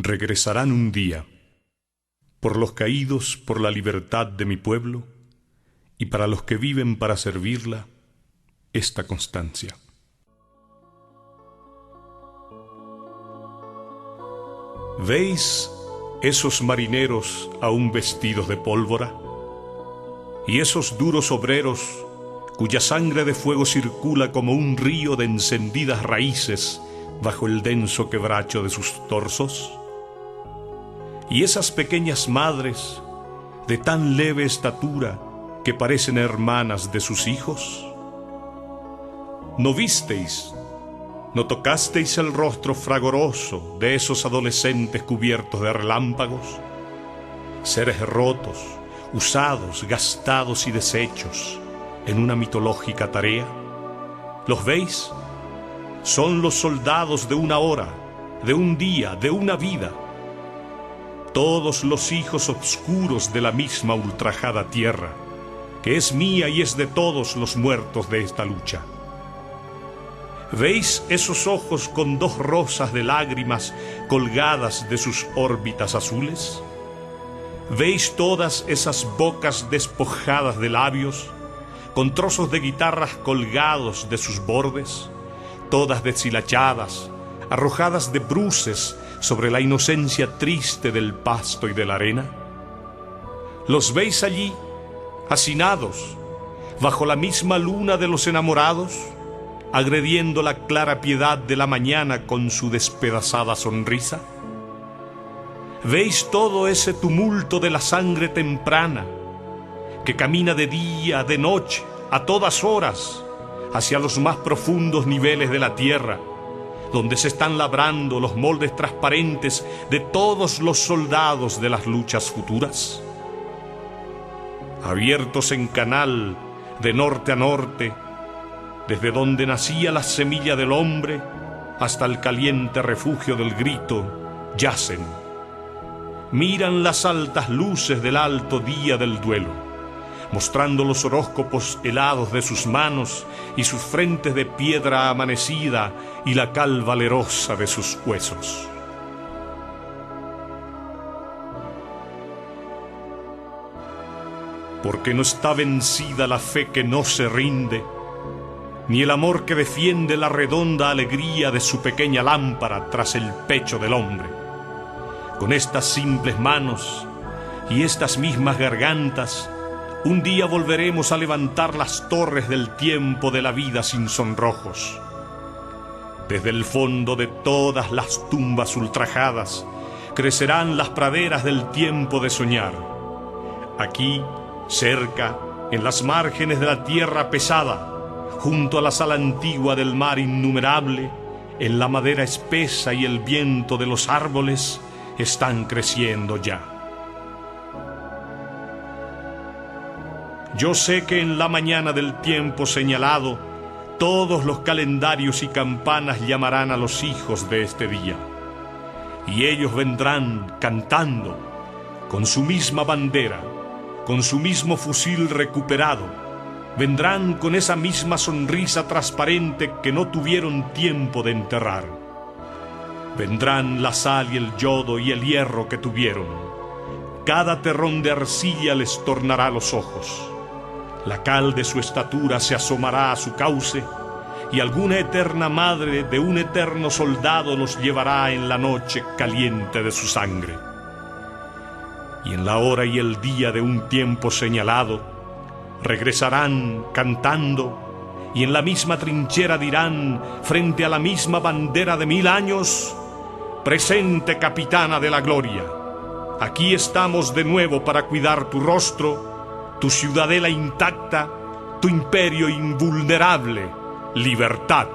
Regresarán un día, por los caídos por la libertad de mi pueblo, y para los que viven para servirla, esta constancia. ¿Veis esos marineros aún vestidos de pólvora? Y esos duros obreros cuya sangre de fuego circula como un río de encendidas raíces bajo el denso quebracho de sus torsos. Y esas pequeñas madres de tan leve estatura que parecen hermanas de sus hijos. ¿No visteis, no tocasteis el rostro fragoroso de esos adolescentes cubiertos de relámpagos? Seres rotos, usados, gastados y deshechos en una mitológica tarea. ¿Los veis? Son los soldados de una hora, de un día, de una vida. Todos los hijos obscuros de la misma ultrajada tierra, que es mía y es de todos los muertos de esta lucha. ¿Veis esos ojos con dos rosas de lágrimas colgadas de sus órbitas azules? ¿Veis todas esas bocas despojadas de labios, con trozos de guitarras colgados de sus bordes, todas deshilachadas, arrojadas de bruces sobre la inocencia triste del pasto y de la arena? ¿Los veis allí, hacinados, bajo la misma luna de los enamorados, agrediendo la clara piedad de la mañana con su despedazada sonrisa? ¿Veis todo ese tumulto de la sangre temprana, que camina de día, de noche, a todas horas, hacia los más profundos niveles de la tierra, donde se están labrando los moldes transparentes de todos los soldados de las luchas futuras? Abiertos en canal, de norte a norte, desde donde nacía la semilla del hombre hasta el caliente refugio del grito, yacen. Miran las altas luces del alto día del duelo, mostrando los horóscopos helados de sus manos y sus frentes de piedra amanecida y la cal valerosa de sus huesos. Porque no está vencida la fe que no se rinde, ni el amor que defiende la redonda alegría de su pequeña lámpara tras el pecho del hombre. Con estas simples manos y estas mismas gargantas, un día volveremos a levantar las torres del tiempo de la vida sin sonrojos. Desde el fondo de todas las tumbas ultrajadas crecerán las praderas del tiempo de soñar. Aquí, cerca, en las márgenes de la tierra pesada, junto a la sala antigua del mar innumerable, en la madera espesa y el viento de los árboles, están creciendo ya. Yo sé que en la mañana del tiempo señalado, todos los calendarios y campanas llamarán a los hijos de este día, y ellos vendrán cantando, con su misma bandera, con su mismo fusil recuperado, vendrán con esa misma sonrisa transparente que no tuvieron tiempo de enterrar. Vendrán la sal y el yodo y el hierro que tuvieron. Cada terrón de arcilla les tornará los ojos. La cal de su estatura se asomará a su cauce, y alguna eterna madre de un eterno soldado los llevará en la noche caliente de su sangre. Y en la hora y el día de un tiempo señalado, regresarán cantando, y en la misma trinchera dirán, frente a la misma bandera de 1000 años: presente, capitana de la gloria, aquí estamos de nuevo para cuidar tu rostro, tu ciudadela intacta, tu imperio invulnerable, libertad.